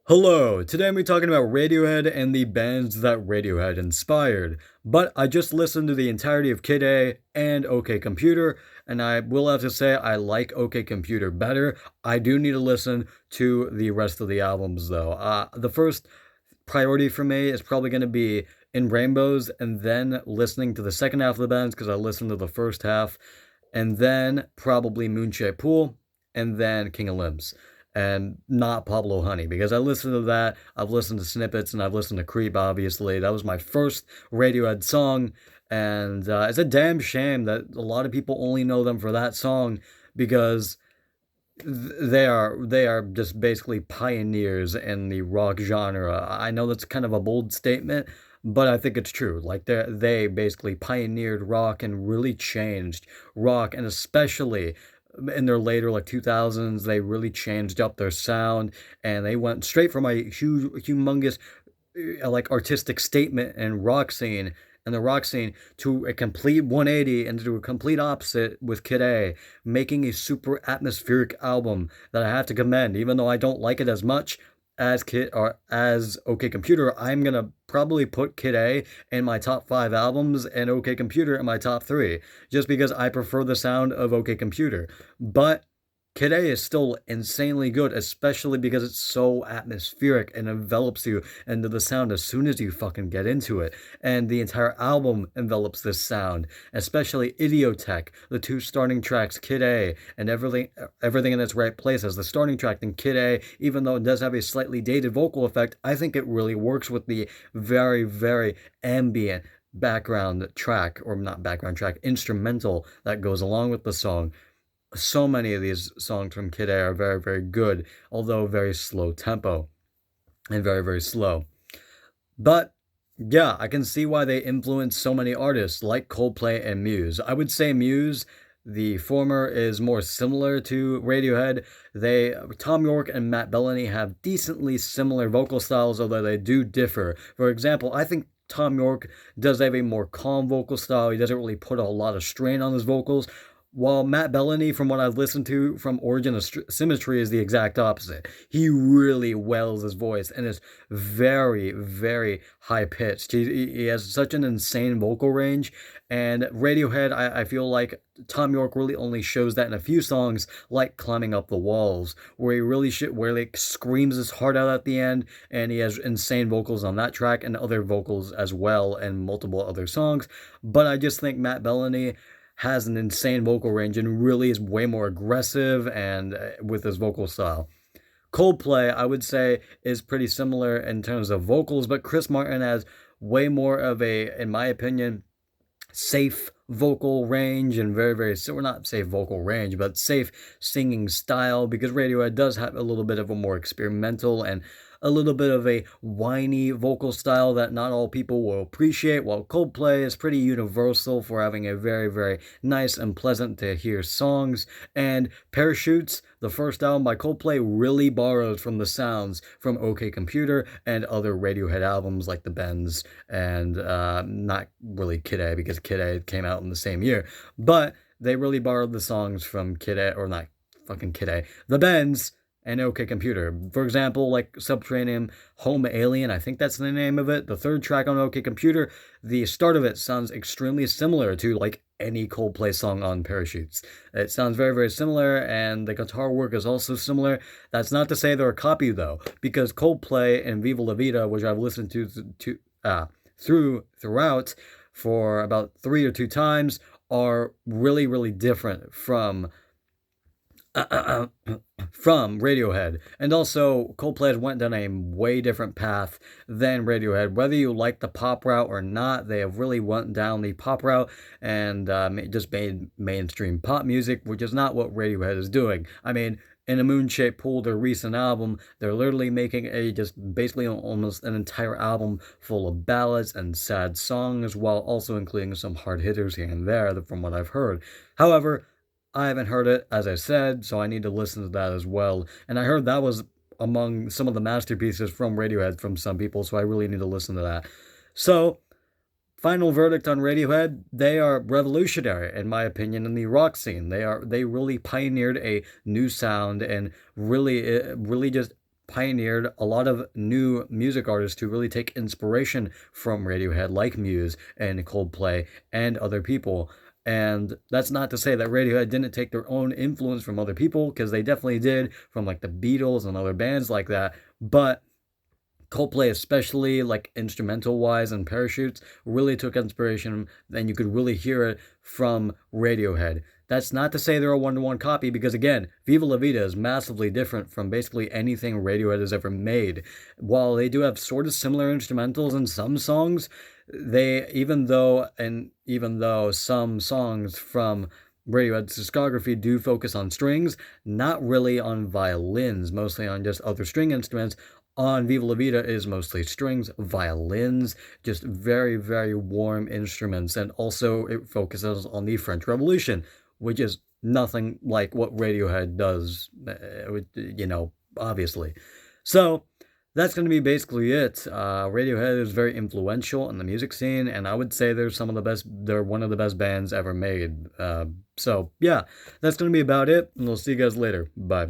Hello, today I'm talking about Radiohead and the bands that Radiohead inspired. But I just listened to the entirety of Kid A and OK Computer, and I will have to say I like OK Computer better. I do need to listen to the rest of the albums though. The first priority for me is probably going to be In Rainbows, and then listening to the second half of the bands because I listened to the first half, and then probably Moonshaped Pool, and then King of Limbs. And not Pablo Honey, because I listened to that, I've listened to snippets, and I've listened to Creep, obviously. That was my first Radiohead song, and it's a damn shame that a lot of people only know them for that song because they are just basically pioneers in the rock genre. I know that's kind of a bold statement, but I think it's true. Like they basically pioneered rock and really changed rock, and especially in their later like 2000s, they really changed up their sound, and they went straight from a humongous like artistic statement and rock scene and the rock scene to a complete 180 and to a complete opposite with Kid A, making a super atmospheric album that I have to commend. Even though I don't like it as much as Kid or as OK Computer, I'm gonna probably put Kid A in my top 5 albums and OK Computer in my top 3, just because I prefer the sound of OK Computer. But Kid A is still insanely good, especially because it's so atmospheric and envelops you into the sound as soon as you fucking get into it. And the entire album envelops this sound, especially Idiotech, the two starting tracks, Kid A, and everything in its right place as the starting track. Then Kid A, even though it does have a slightly dated vocal effect, I think it really works with the very, very ambient background track, or not background track, instrumental that goes along with the song. So many of these songs from Kid A are very, very good, although very slow tempo and very, very slow. But yeah, I can see why they influence so many artists like Coldplay and Muse. I would say Muse, the former, is more similar to Radiohead. Tom York and Matt Bellamy have decently similar vocal styles, although they do differ. For example, I think Tom York does have a more calm vocal style. He doesn't really put a lot of strain on his vocals, while Matt Bellamy, from what I've listened to from Origin of Symmetry, is the exact opposite. He really wells his voice and is very, very high pitched. He has such an insane vocal range. And Radiohead, I feel like Tom York really only shows that in a few songs, like Climbing Up the Walls, where he really where he screams his heart out at the end, and he has insane vocals on that track and other vocals as well, and multiple other songs. But I just think Matt Bellamy has an insane vocal range and really is way more aggressive and with his vocal style. Coldplay, I would say, is pretty similar in terms of vocals, but Chris Martin has way more of a, in my opinion, safe vocal range and very, very, so we're not safe vocal range, but safe singing style, because Radiohead does have a little bit of a more experimental and a little bit of a whiny vocal style that not all people will appreciate, while Coldplay is pretty universal for having a very, very nice and pleasant to hear songs. And Parachutes, the first album by Coldplay, really borrows from the sounds from OK Computer and other Radiohead albums like The Bends and not really Kid A, because Kid A came out in the same year, but they really borrowed the songs from Kid A, or not fucking Kid A, The Bends, and OK Computer. For example, like Subterranean Home Alien, I think that's the name of it, the third track on OK Computer, the start of it sounds extremely similar to like any Coldplay song on Parachutes. It sounds very, very similar, and the guitar work is also similar. That's not to say they're a copy, though, because Coldplay and Viva La Vida, which I've listened throughout for about 3 or 2 times, are really, really different from from Radiohead. And also, Coldplay has went down a way different path than Radiohead. Whether you like the pop route or not, they have really went down the pop route and just made mainstream pop music, which is not what Radiohead is doing. I mean, in a Moonshaped Pool, their recent album, they're literally making a just basically almost an entire album full of ballads and sad songs, while also including some hard hitters here and there, from what I've heard. However, I haven't heard it, as I said, so I need to listen to that as well. And I heard that was among some of the masterpieces from Radiohead from some people, so I really need to listen to that. So, final verdict on Radiohead, they are revolutionary, in my opinion, in the rock scene. They really pioneered a new sound and really just pioneered a lot of new music artists to really take inspiration from Radiohead, like Muse and Coldplay and other people. And that's not to say that Radiohead didn't take their own influence from other people, because they definitely did, from like the Beatles and other bands like that. But Coldplay, especially like instrumental wise and Parachutes, really took inspiration, and you could really hear it from Radiohead. That's not to say they're a one-to-one copy, because again, Viva La Vida is massively different from basically anything Radiohead has ever made. While they do have sort of similar instrumentals in some songs, they even though some songs from Radiohead's discography do focus on strings, not really on violins, mostly on just other string instruments. On Viva La Vida is mostly strings, violins, just very, very warm instruments. And also it focuses on the French Revolution, which is nothing like what Radiohead does, obviously. So that's going to be basically it. Radiohead is very influential in the music scene, and I would say they're one of the best bands ever made. So yeah, that's going to be about it, and we'll see you guys later. Bye.